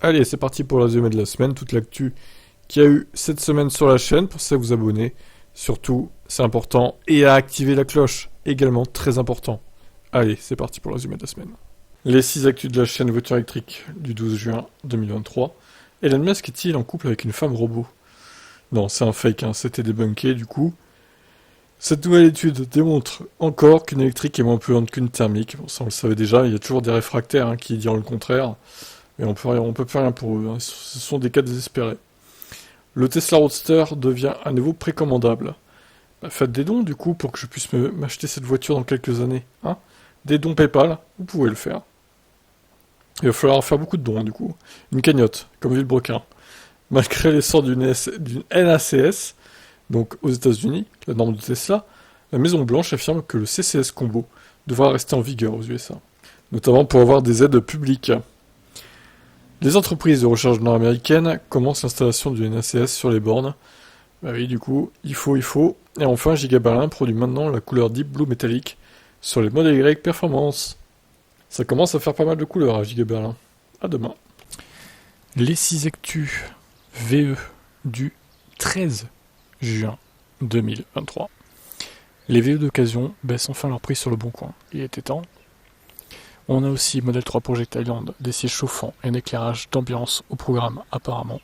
Allez, c'est parti pour le résumé de la semaine, toute l'actu qu'il y a eu cette semaine sur la chaîne. Pensez à vous abonner, surtout, c'est important, et à activer la cloche, également très important. Allez, c'est parti pour le résumé de la semaine. Les 6 actus de la chaîne voiture électrique du 12 juin 2023. Elon Musk est-il en couple avec une femme robot? Non, c'est un fake, c'était débunké du coup. Cette nouvelle étude démontre encore qu'une électrique est moins polluante qu'une thermique. Bon, ça on le savait déjà, il y a toujours des réfractaires qui diront le contraire. Mais on peut plus rien pour eux, ce sont des cas désespérés. Le Tesla Roadster devient à nouveau précommandable. Faites des dons du coup pour que je puisse m'acheter cette voiture dans quelques années. Des dons PayPal, vous pouvez le faire. Il va falloir faire beaucoup de dons du coup. Une cagnotte, comme Villebrequin. Malgré l'essor d'une NACS, donc aux États-Unis, la norme de Tesla, la Maison Blanche affirme que le CCS Combo devra rester en vigueur aux USA, notamment pour avoir des aides publiques. Les entreprises de recharge nord-américaines commencent l'installation du NACS sur les bornes. Bah oui, du coup, il faut. Et enfin, Giga Berlin produit maintenant la couleur Deep Blue métallique sur les modèles Y Performance. Ça commence à faire pas mal de couleurs à Giga Berlin. À demain. Les 6 actus VE du 13 juin 2023. Les VE d'occasion baissent enfin leur prix sur le bon coin. Il était temps. On a aussi Model 3 Project Island, des sièges chauffants et un éclairage d'ambiance au programme apparemment.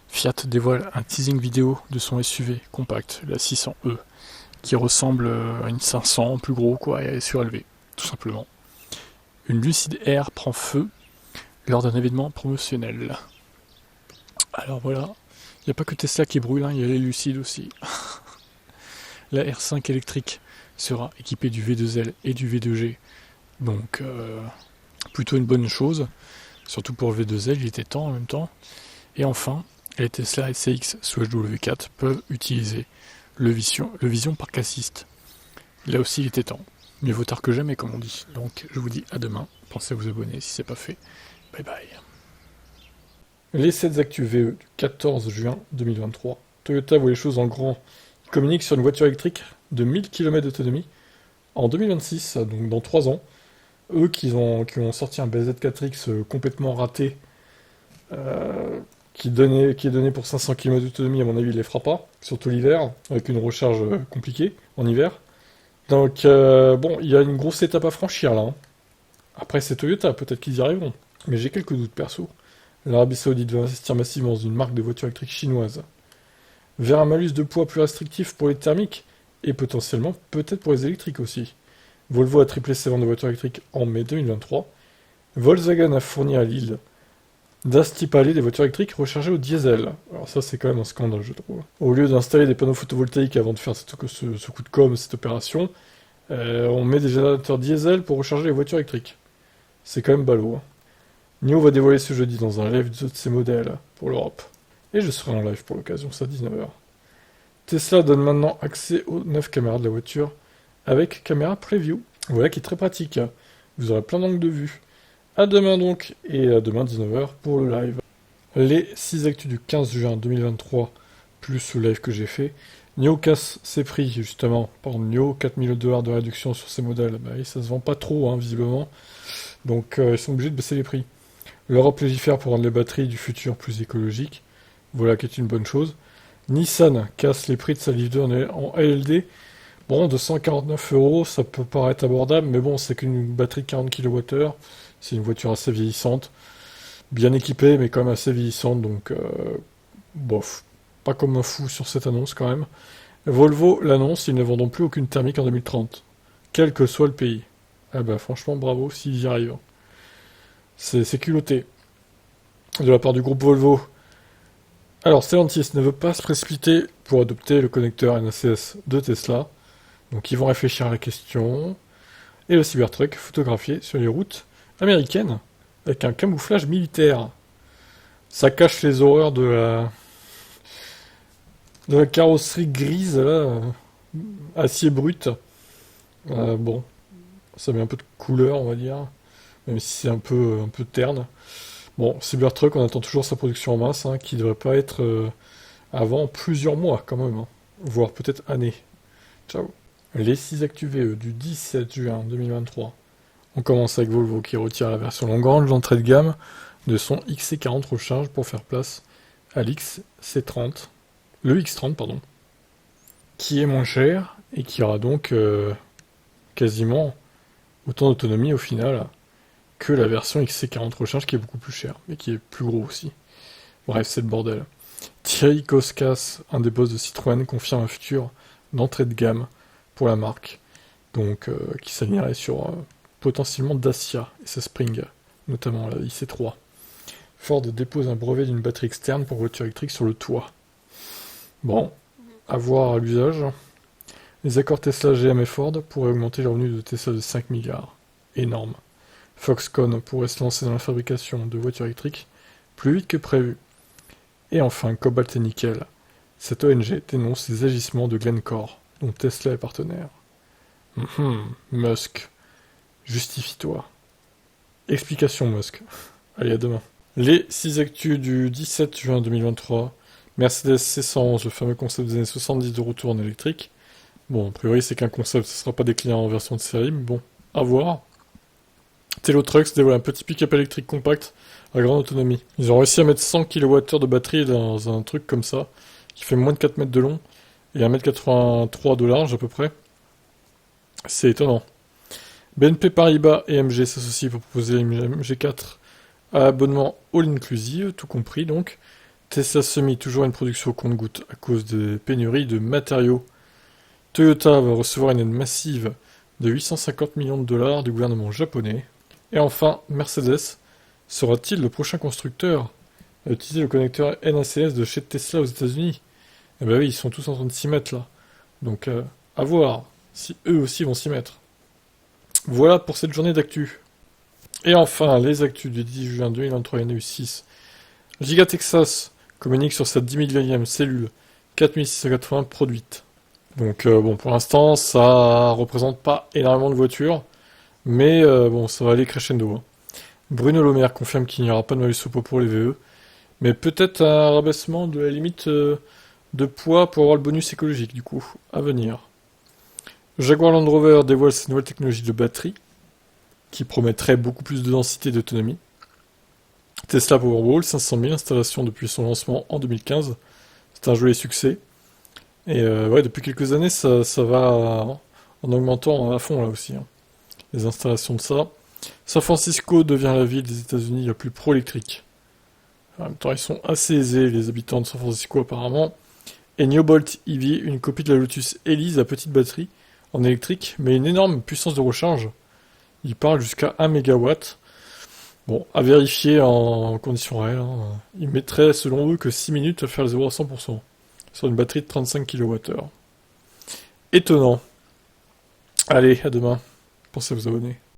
Fiat dévoile un teasing vidéo de son SUV compact, la 600e, qui ressemble à une 500 en plus gros quoi, et surélevée, tout simplement. Une Lucid Air prend feu lors d'un événement promotionnel. Alors voilà, il n'y a pas que Tesla qui brûle, il y a les Lucid aussi. La R5 électrique sera équipée du V2L et du V2G. Donc, plutôt une bonne chose, surtout pour le V2L, il était temps en même temps. Et enfin, les Tesla SCX/W4 peuvent utiliser le Vision Park Assist. Là aussi, il était temps. Mieux vaut tard que jamais, comme on dit. Donc, je vous dis à demain. Pensez à vous abonner si c'est pas fait. Bye bye. Les 7 actus VE du 14 juin 2023. Toyota voit les choses en grand. Il communique sur une voiture électrique de 1000 km d'autonomie en 2026, donc dans 3 ans. Eux qui ont sorti un BZ4X complètement raté, qui est donné pour 500 km d'autonomie, à mon avis il les fera pas, surtout l'hiver, avec une recharge compliquée en hiver. Donc bon, il y a une grosse étape à franchir là. Après c'est Toyota, peut-être qu'ils y arriveront. Mais j'ai quelques doutes perso. L'Arabie Saoudite va investir massivement dans une marque de voitures électriques chinoise. Vers un malus de poids plus restrictif pour les thermiques, et potentiellement peut-être pour les électriques aussi. Volvo a triplé ses ventes de voitures électriques en mai 2023. Volkswagen a fourni à Lille d'Asti Palais des voitures électriques rechargées au diesel. Alors ça c'est quand même un scandale je trouve. Au lieu d'installer des panneaux photovoltaïques avant de faire ce coup de com', cette opération, on met des générateurs diesel pour recharger les voitures électriques. C'est quand même ballot. NIO va dévoiler ce jeudi dans un live de ses modèles pour l'Europe. Et je serai en live pour l'occasion, c'est à 19h. Tesla donne maintenant accès aux 9 caméras de la voiture avec caméra preview. Voilà qui est très pratique. Vous aurez plein d'angles de vue. À demain donc, et à demain 19h pour le live. Les 6 actus du 15 juin 2023, plus le live que j'ai fait. NIO casse ses prix, justement. Par exemple, NIO, 4000 $ de réduction sur ses modèles. Bah, ça se vend pas trop, visiblement. Donc, ils sont obligés de baisser les prix. L'Europe légifère pour rendre les batteries du futur plus écologiques. Voilà qui est une bonne chose. Nissan casse les prix de sa Leaf 2 en LLD. Bon, 249 €, ça peut paraître abordable, mais bon, c'est qu'une batterie de 40 kWh. C'est une voiture assez vieillissante. Bien équipée, mais quand même assez vieillissante, donc bof. Pas comme un fou sur cette annonce quand même. Volvo l'annonce, ils ne vendront plus aucune thermique en 2030. Quel que soit le pays. Ah bah franchement, bravo s'ils y arrivent. C'est culotté. De la part du groupe Volvo. Alors, Stellantis ne veut pas se précipiter pour adopter le connecteur NACS de Tesla. Donc ils vont réfléchir à la question. Et le Cybertruck photographié sur les routes américaines avec un camouflage militaire. Ça cache les horreurs de la carrosserie grise, là, acier brut. Bon, ça met un peu de couleur, on va dire, même si c'est un peu terne. Bon, Cybertruck, on attend toujours sa production en masse, qui ne devrait pas être avant plusieurs mois quand même, voire peut-être années. Ciao. Les 6 actus VE du 17 juin 2023. On commence avec Volvo qui retire la version long range d'entrée de gamme de son XC40 recharge pour faire place à l'XC30, le X30 pardon, qui est moins cher et qui aura donc quasiment autant d'autonomie au final que la version XC40 recharge qui est beaucoup plus chère, mais qui est plus gros aussi. Bref, c'est le bordel. Thierry Koskas, un des boss de Citroën, confirme un futur d'entrée de gamme pour la marque, donc qui s'alignerait sur potentiellement Dacia et sa Spring, notamment la IC3. Ford dépose un brevet d'une batterie externe pour voiture électrique sur le toit. Bon, à voir à l'usage. Les accords Tesla, GM et Ford pourraient augmenter les revenus de Tesla de 5 milliards. Énorme. Foxconn pourrait se lancer dans la fabrication de voitures électriques plus vite que prévu. Et enfin, Cobalt et Nickel. Cette ONG dénonce les agissements de Glencore, dont Tesla est partenaire. Musk, justifie-toi. Explication Musk. Allez, à demain. Les 6 actus du 17 juin 2023. Mercedes C111, le fameux concept des années 70 de retour en électrique. Bon, a priori, c'est qu'un concept, ce ne sera pas décliné en version de série, mais bon, à voir. Telo Trucks dévoile un petit pick-up électrique compact à grande autonomie. Ils ont réussi à mettre 100 kWh de batterie dans un truc comme ça, qui fait moins de 4 mètres de long et 1,83 m de large à peu près. C'est étonnant. BNP Paribas et MG s'associent pour proposer MG4 à abonnement all-inclusive, tout compris donc. Tesla Semi, toujours une production au compte-gouttes à cause des pénuries de matériaux. Toyota va recevoir une aide massive de 850 millions de dollars du gouvernement japonais. Et enfin, Mercedes sera-t-il le prochain constructeur à utiliser le connecteur NACS de chez Tesla aux États-Unis? Eh ben oui, ils sont tous en train de s'y mettre là. Donc, à voir si eux aussi vont s'y mettre. Voilà pour cette journée d'actu. Et enfin, les actus du 10 juin 2023, il y en a eu 6. Giga Texas communique sur sa 10 millionième cellule 4680 produite. Donc bon, pour l'instant, ça représente pas énormément de voitures, mais bon, ça va aller crescendo. Bruno Le Maire confirme qu'il n'y aura pas de malus au pot pour les VE, mais peut-être un rabaissement de la limite de poids pour avoir le bonus écologique, du coup, à venir. Jaguar Land Rover dévoile ses nouvelles technologies de batterie, qui promettraient beaucoup plus de densité et d'autonomie. Tesla Powerwall, 500 000 installations depuis son lancement en 2015. C'est un joli succès. Et ouais, depuis quelques années, ça va en augmentant à fond là aussi. Les installations de ça. San Francisco devient la ville des États-Unis la plus pro-électrique. En même temps, ils sont assez aisés, les habitants de San Francisco apparemment. Et New Bolt EV, une copie de la Lotus Elise à petite batterie, en électrique, mais une énorme puissance de recharge. Il parle jusqu'à 1 MW. Bon, à vérifier en conditions réelles. Il mettrait, selon eux, que 6 minutes à faire le 0 à 100%. Sur une batterie de 35 kWh. Étonnant. Allez, à demain. Pensez à vous abonner.